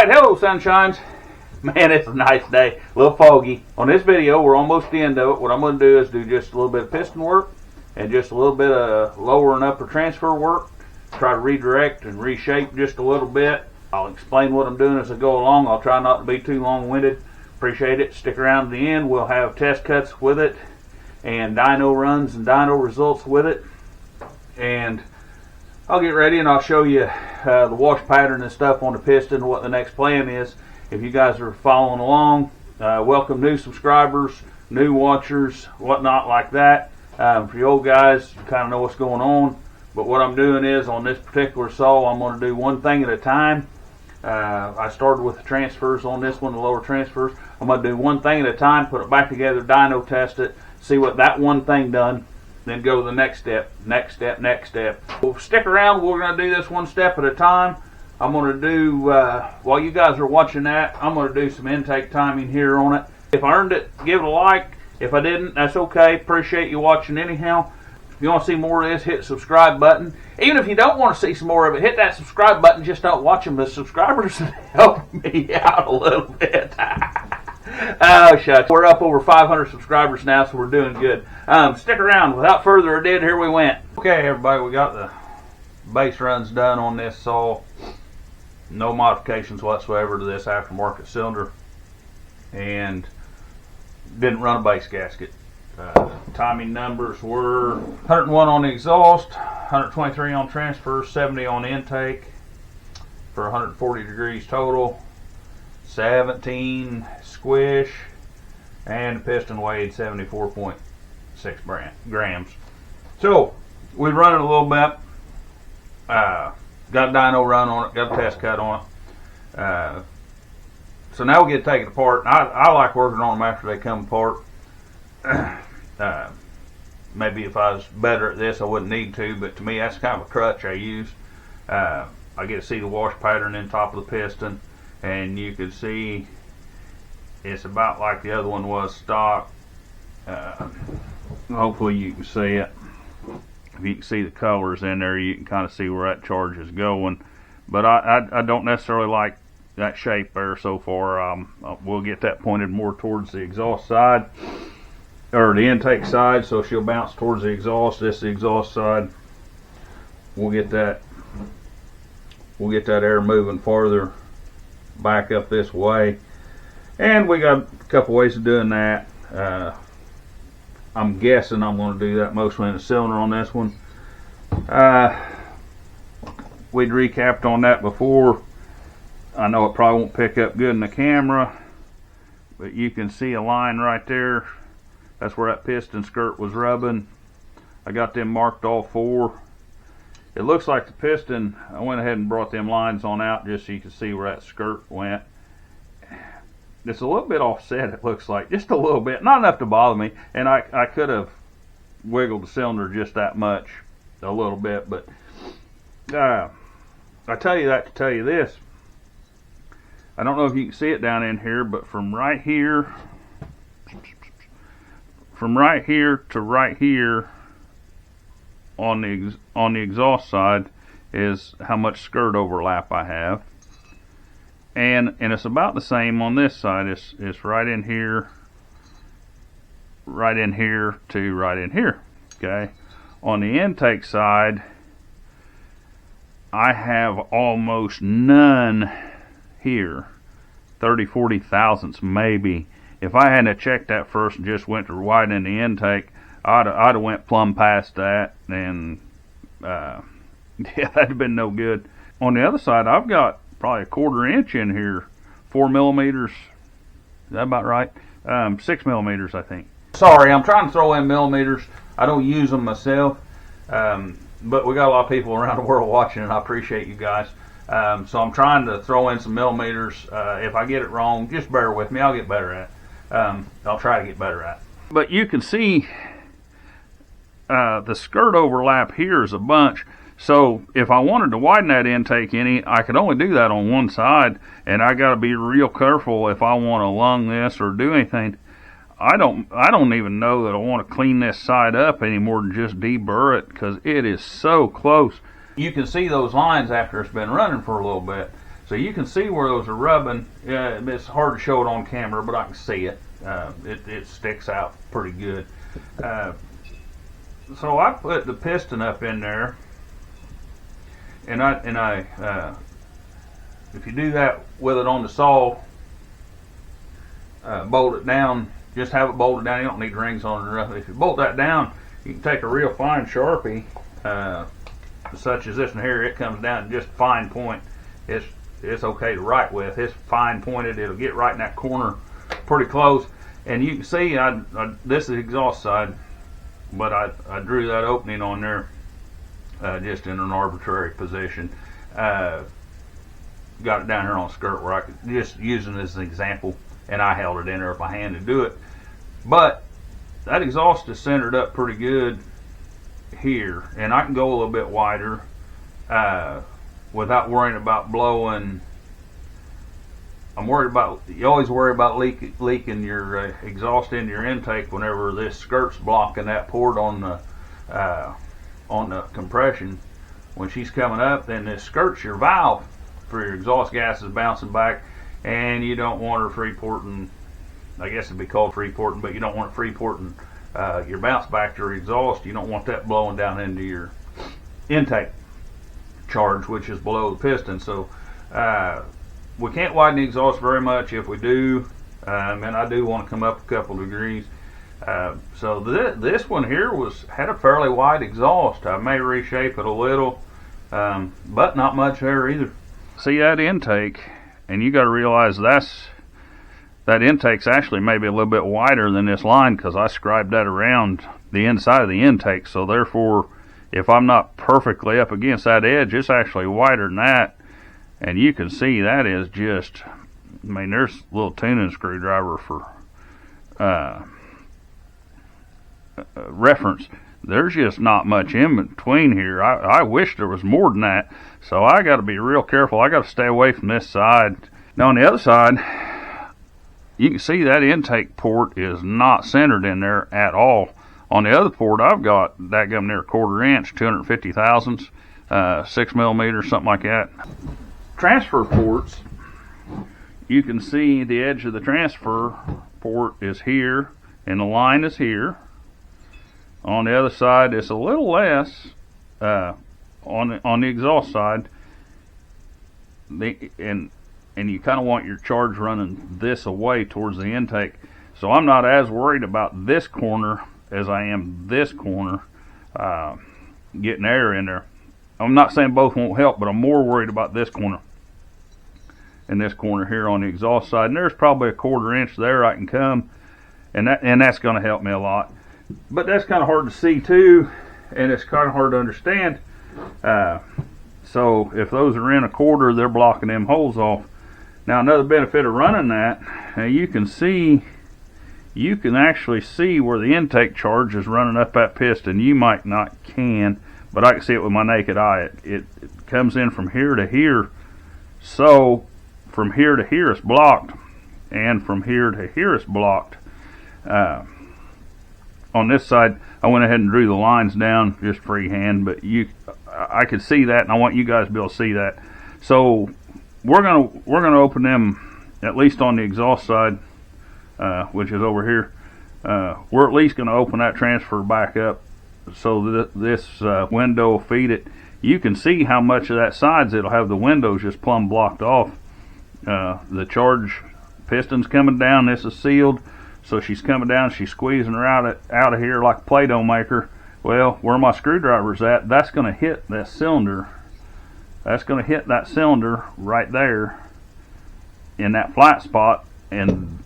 Alright, hello sunshines. Man, it's a nice day. A little foggy. On this video, we're almost at the end of it. What I'm going to do is do just a little bit of piston work and just a little bit of lower and upper transfer work. Try to redirect and reshape just a little bit. I'll explain what I'm doing as I go along. I'll try not to be too long-winded. Appreciate it. Stick around to the end. We'll have test cuts with it and dyno runs and dyno results with it. And I'll get ready and I'll show you the wash pattern and stuff on the piston, what the next plan is. If you guys are following along, welcome new subscribers, new watchers, whatnot like that. For you old guys, you kind of know what's going on. But what I'm doing is, on this particular saw, I'm going to do one thing at a time. I started with the transfers on this one, the lower transfers. I'm going to do one thing at a time, put it back together, dyno test it, see what that one thing done, then go to the next step, next step, next step. Well, stick around. We're going to do this one step at a time. I'm going to do, while you guys are watching that, I'm going to do some intake timing here on it. If I earned it, give it a like. If I didn't, that's okay. Appreciate you watching anyhow. If you want to see more of this, hit the subscribe button. Even if you don't want to see some more of it, hit that subscribe button. Just don't watch them. The subscribers help me out a little bit. Oh, shucks. We're up over 500 subscribers now, so we're doing good. Stick around. Without further ado, here we went. Okay, everybody, we got the base runs done on this saw. No modifications whatsoever to this aftermarket cylinder. And didn't run a base gasket. Timing numbers were 101 on the exhaust, 123 on transfer, 70 on the intake for 140 degrees total, 17 squish, and the piston weighed 74.6 grams. So we run it a little bit. Got a dyno run on it, got a test cut on it. So now we get to take it apart. I like working on them after they come apart. Maybe if I was better at this I wouldn't need to, but to me that's kind of a crutch I use. I get to see the wash pattern in top of the piston, and you can see it's about like the other one was stock. Hopefully you can see it. If you can see the colors in there, you can kind of see where that charge is going. But I don't necessarily like that shape there so far. We'll get that pointed more towards the exhaust side, or the intake side, so she'll bounce towards the exhaust. This is the exhaust side. We'll get that air moving farther back up this way, and we got a couple ways of doing that. I'm guessing I'm going to do that mostly in the cylinder on this one. We'd recapped on that before. I know it probably won't pick up good in the camera, but you can see a line right there. That's where that piston skirt was rubbing. I got them marked all four. It looks like the piston, I went ahead and brought them lines on out just so you can see where that skirt went. It's a little bit offset, it looks like, just a little bit, not enough to bother me. And I could have wiggled the cylinder just that much, a little bit, but I tell you that to tell you this. I don't know if you can see it down in here, but from right here to right here on the exhaust side is how much skirt overlap I have. And it's about the same on this side. It's right in here to right in here. Okay. On the intake side, I have almost none here. 30-40 thousandths maybe. If I hadn't checked that first and just went to widen the intake, I'd have went plumb past that, and yeah, that'd have been no good. On the other side, I've got probably a 1/4 inch in here, 4 millimeters. Is that about right? 6 millimeters, I think. Sorry, I'm trying to throw in millimeters. I don't use them myself, but we got a lot of people around the world watching, and I appreciate you guys. So I'm trying to throw in some millimeters. If I get it wrong, just bear with me. I'll get better at it. I'll try to get better at it. But you can see the skirt overlap here is a bunch. So if I wanted to widen that intake any, I could only do that on one side, and I got to be real careful if I want to lung this or do anything. I don't even know that I want to clean this side up any more than just deburr it, because it is so close. You can see those lines after it's been running for a little bit. So you can see where those are rubbing. It's hard to show it on camera, but I can see it. It sticks out pretty good. So I put the piston up in there, and I if you do that with it on the saw, bolt it down. Just have it bolted down. You don't need rings on it or nothing. If you bolt that down, you can take a real fine Sharpie, such as this one here. It comes down and just fine point. It's okay to write with. It's fine pointed. It'll get right in that corner, pretty close. And you can see, this is the exhaust side, but I drew that opening on there just in an arbitrary position. Got it down here on the skirt where I could just using it as an example, and I held it in there with my hand to do it. But that exhaust is centered up pretty good here, and I can go a little bit wider without worrying about blowing. You always worry about leaking your exhaust into your intake whenever this skirt's blocking that port on the compression. When she's coming up, then this skirt's your valve for your exhaust gases bouncing back, and you don't want her free porting. I guess it'd be called free porting, but you don't want it free porting your bounce back to your exhaust. You don't want that blowing down into your intake charge, which is below the piston. So we can't widen the exhaust very much. If we do, and I do want to come up a couple degrees. So this one here had a fairly wide exhaust. I may reshape it a little, but not much there either. See that intake, and you got to realize that intake's actually maybe a little bit wider than this line, because I scribed that around the inside of the intake. So therefore, if I'm not perfectly up against that edge, it's actually wider than that. And you can see that is just, I mean, there's a little tuning screwdriver for reference. There's just not much in between here. I wish there was more than that. So I got to be real careful. I got to stay away from this side. Now on the other side, you can see that intake port is not centered in there at all. On the other port, I've got that gum near 1/4 inch, 250 thousandths, 6 millimeters, something like that. Transfer ports, you can see the edge of the transfer port is here, and the line is here. On the other side, it's a little less on the exhaust side. And you kind of want your charge running this away towards the intake. So I'm not as worried about this corner as I am this corner, getting air in there. I'm not saying both won't help, but I'm more worried about this corner and this corner here on the exhaust side. And there's probably a 1/4 inch there I can come, and that's going to help me a lot. But that's kind of hard to see too, and it's kind of hard to understand. So if those are in a 1/4, they're blocking them holes off. Now another benefit of running that, you can actually see where the intake charge is running up that piston. You might not but I can see it with my naked eye. It comes in from here to here. So from here to here it's blocked, and from here to here it's blocked. On this side, I went ahead and drew the lines down just freehand, but I could see that, and I want you guys to be able to see that. So we're gonna open them, at least on the exhaust side, which is over here. We're at least gonna open that transfer back up so that this window will feed it. You can see how much of that sides it'll have the windows just plumb blocked off. The charge piston's coming down. This is sealed. So she's coming down, she's squeezing her out of here like a Play-Doh maker. Well, where my screwdriver's at, that's going to hit that cylinder. That's going to hit that cylinder right there in that flat spot, and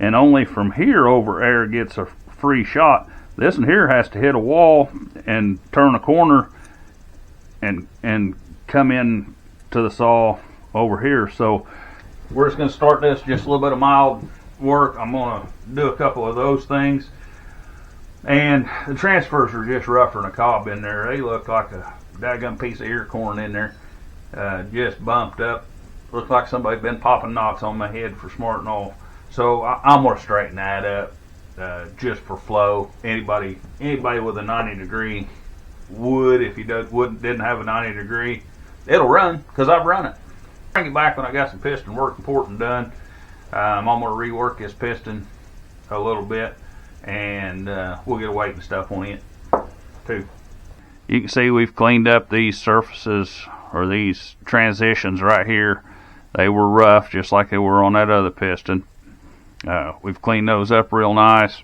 only from here over air gets a free shot. This one here has to hit a wall and turn a corner and come in to the saw over here. So we're just going to start this just a little bit of mild work. I'm going to do a couple of those things, and the transfers are just rougher than a cob in there. They look like a daggum piece of ear corn in there, just bumped up. Looks like somebody's been popping knots on my head for smarting off. So I'm going to straighten that up just for flow. Anybody with a 90-degree would, if you didn't have a 90-degree, it'll run because I've run it. Bring it back when I got some piston work and porting done. I'm going to rework this piston a little bit, and we'll get weight and stuff on it too. You can see we've cleaned up these surfaces, or these transitions right here. They were rough just like they were on that other piston. We've cleaned those up real nice.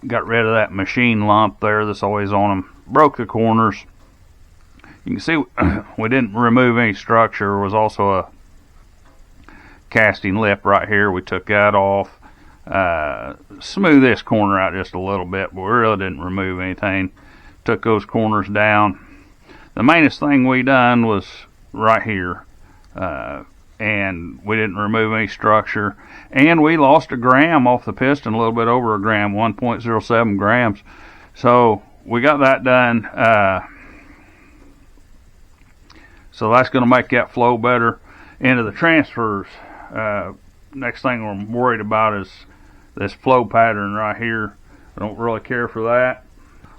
Got rid of that machine lump there that's always on them. Broke the corners. You can see we didn't remove any structure. There was also a casting lip right here. We took that off. Smooth this corner out just a little bit, but we really didn't remove anything. Took those corners down. The mainest thing we done was right here, and we didn't remove any structure, and we lost a gram off the piston, a little bit over a gram, 1.07 grams. So we got that done. So that's going to make that flow better into the transfers. Next thing I'm worried about is this flow pattern right here. I don't really care for that.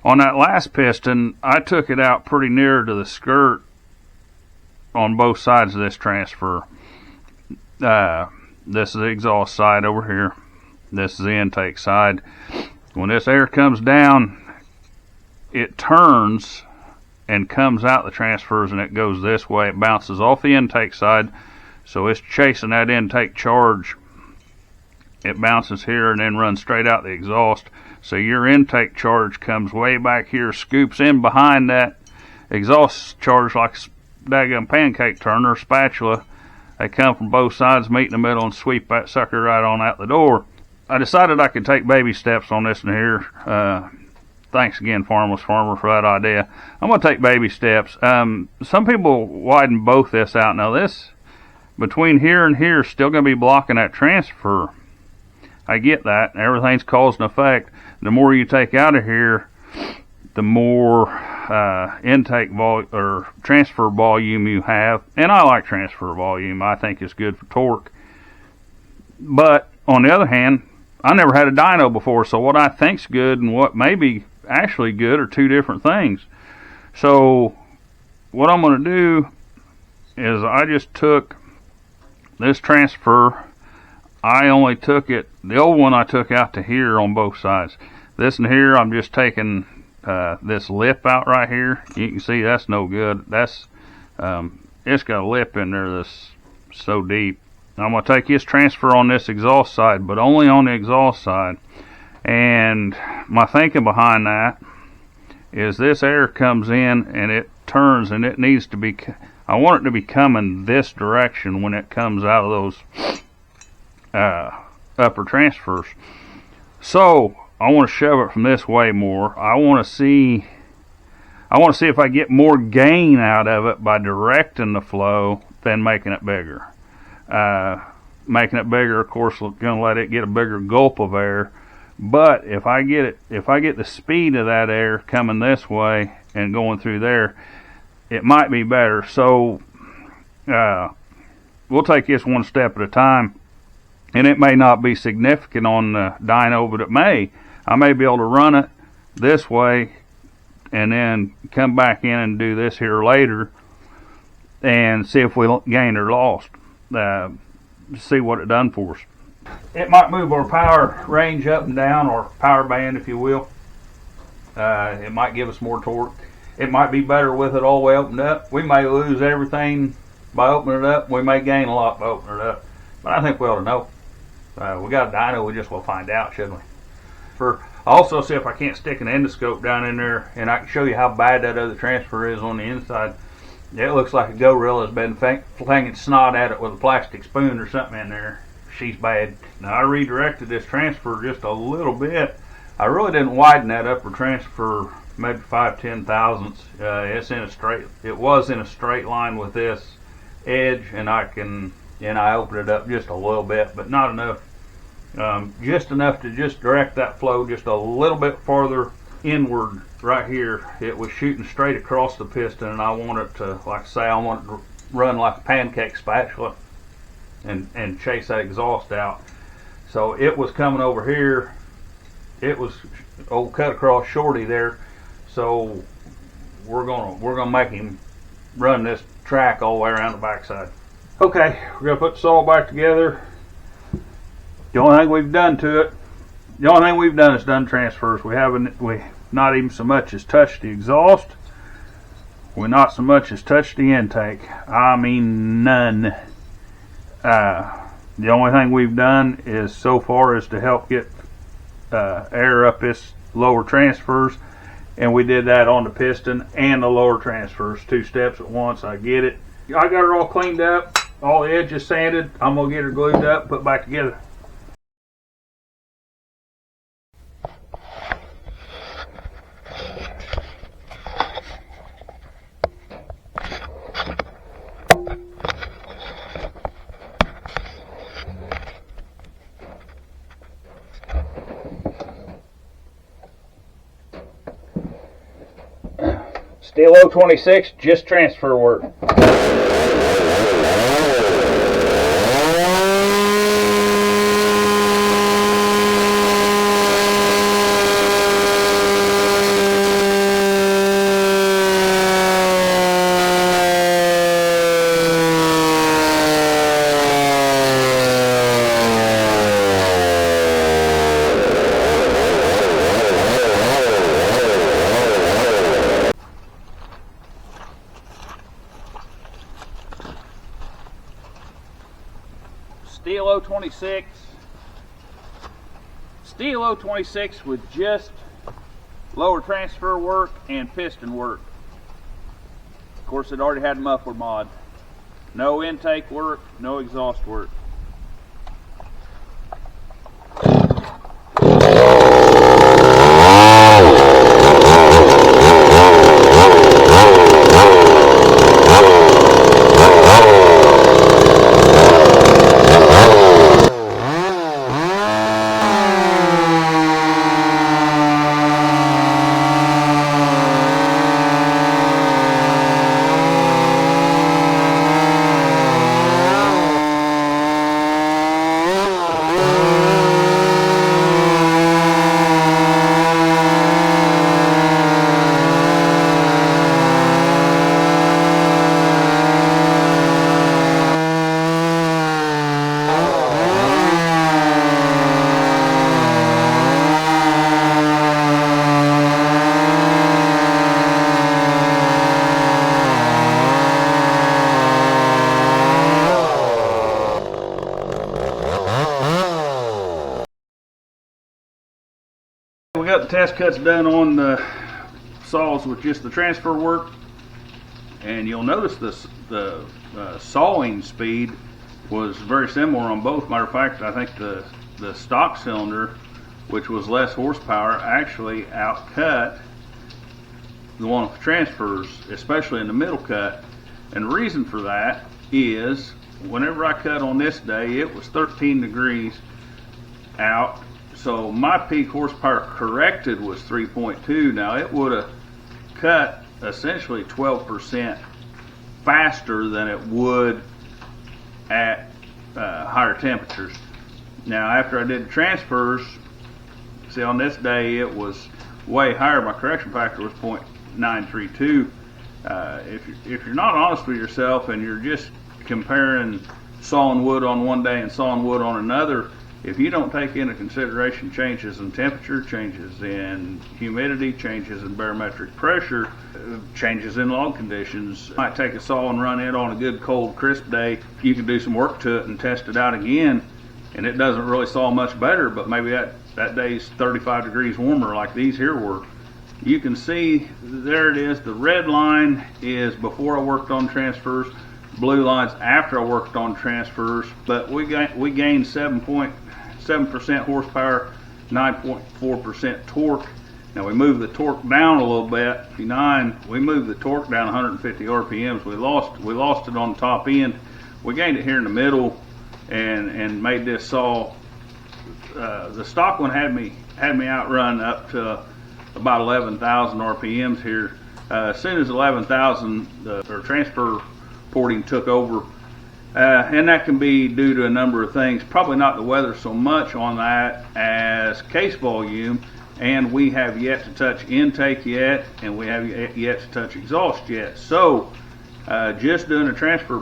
On that last piston, I took it out pretty near to the skirt on both sides of this transfer. This is the exhaust side over here. This is the intake side. When this air comes down, it turns and comes out the transfers, and it goes this way. It bounces off the intake side, so it's chasing that intake charge. It bounces here and then runs straight out the exhaust. So your intake charge comes way back here, scoops in behind that exhaust charge like a daggum pancake turner or spatula. They come from both sides, meet in the middle, and sweep that sucker right on out the door. I decided I could take baby steps on this one here. Thanks again, Farmless Farmer, for that idea. I'm going to take baby steps. Some people widen both this out. Now this, between here and here, is still going to be blocking that transfer. I get that. Everything's cause and effect. The more you take out of here, the more intake volume or transfer volume you have. And I like transfer volume. I think it's good for torque. But on the other hand, I never had a dyno before, so what I think's good and what may be actually good are two different things. So what I'm going to do is I just took this transfer. I only took it, the old one I took out to here on both sides. This and here, I'm just taking this lip out right here. You can see that's no good. That's it's got a lip in there that's so deep. I'm going to take this transfer on this exhaust side, but only on the exhaust side. And my thinking behind that is this air comes in and it turns, and it needs to be, I want it to be coming this direction when it comes out of those upper transfers. So I want to shove it from this way more. I want to see if I get more gain out of it by directing the flow than making it bigger. Making it bigger, of course, going to let it get a bigger gulp of air. But if I get the speed of that air coming this way and going through there, it might be better. So we'll take this one step at a time, and it may not be significant on the dyno, but it may. I may be able to run it this way and then come back in and do this here later and see if we gained or lost. See what it done for us. It might move our power range up and down, or power band, if you will. It might give us more torque. It might be better with it all the way opened up. We may lose everything by opening it up. We may gain a lot by opening it up. But I think we ought to know. We got a dyno, we just will find out, shouldn't we? I'll also see if I can't stick an endoscope down in there, and I can show you how bad that other transfer is on the inside. It looks like a gorilla's been flinging snot at it with a plastic spoon or something in there. She's bad. Now I redirected this transfer just a little bit. I really didn't widen that upper transfer maybe 5/10 thousandths. It was in a straight line with this edge, and I opened it up just a little bit, but not enough. Just enough to just direct that flow just a little bit farther inward. Right here, it was shooting straight across the piston, and I want it to, like I say, I want it to run like a pancake spatula and chase that exhaust out. So it was coming over here. It was old cut across shorty there. So we're gonna make him run this track all the way around the backside. Okay, we're gonna put the saw back together. The only thing we've done to it, the only thing we've done is done transfers. We not even so much as touched the exhaust. We not so much as touched the intake. I mean none. The only thing we've done is so far is to help get air up this lower transfers, and we did that on the piston and the lower transfers, 2 steps at once. I get it. I got her all cleaned up, all the edges sanded. I'm gonna get her glued up, put back together. Stihl 026, just transfer work. Stihl 026. Stihl 026 with just lower transfer work and piston work. Of course, it already had muffler mod. No intake work, no exhaust work. We got the test cuts done on the saws with just the transfer work, and you'll notice the sawing speed was very similar on both. Matter of fact, I think the stock cylinder, which was less horsepower, actually outcut the one with the transfers, especially in the middle cut. And the reason for that is whenever I cut on this day, it was 13 degrees out. So my peak horsepower corrected was 3.2. Now it would have cut essentially 12% faster than it would at higher temperatures. Now after I did the transfers, see on this day it was way higher. My correction factor was 0.932. If you're not honest with yourself and you're just comparing sawing wood on one day and sawing wood on another, if you don't take into consideration changes in temperature, changes in humidity, changes in barometric pressure, changes in log conditions, you might take a saw and run it on a good cold crisp day. You can do some work to it and test it out again, and it doesn't really saw much better, but maybe that day's 35 degrees warmer like these here were. You can see there it is. The red line is before I worked on transfers, blue line's after I worked on transfers, but we gained 7.7% horsepower, 9.4% torque. Now we moved the torque down a little bit. We moved the torque down 150 RPMs. We lost it on the top end. We gained it here in the middle and made this saw. The stock one had me outrun up to about 11,000 RPMs here. As soon as 11,000, the transfer porting took over. And that can be due to a number of things. Probably not the weather so much on that as case volume, and we have yet to touch intake yet, and we have yet to touch exhaust yet. So just doing a transfer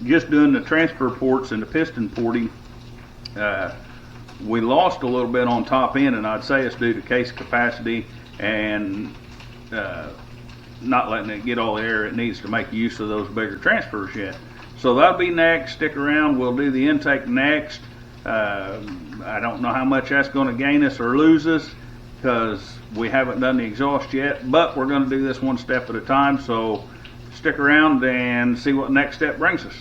just doing the transfer ports and the piston porting, we lost a little bit on top end, and I'd say it's due to case capacity and not letting it get all the air it needs to make use of those bigger transfers yet. So that'll be next. Stick around. We'll do the intake next. I don't know how much that's going to gain us or lose us because we haven't done the exhaust yet, but we're going to do this one step at a time. So stick around and see what next step brings us.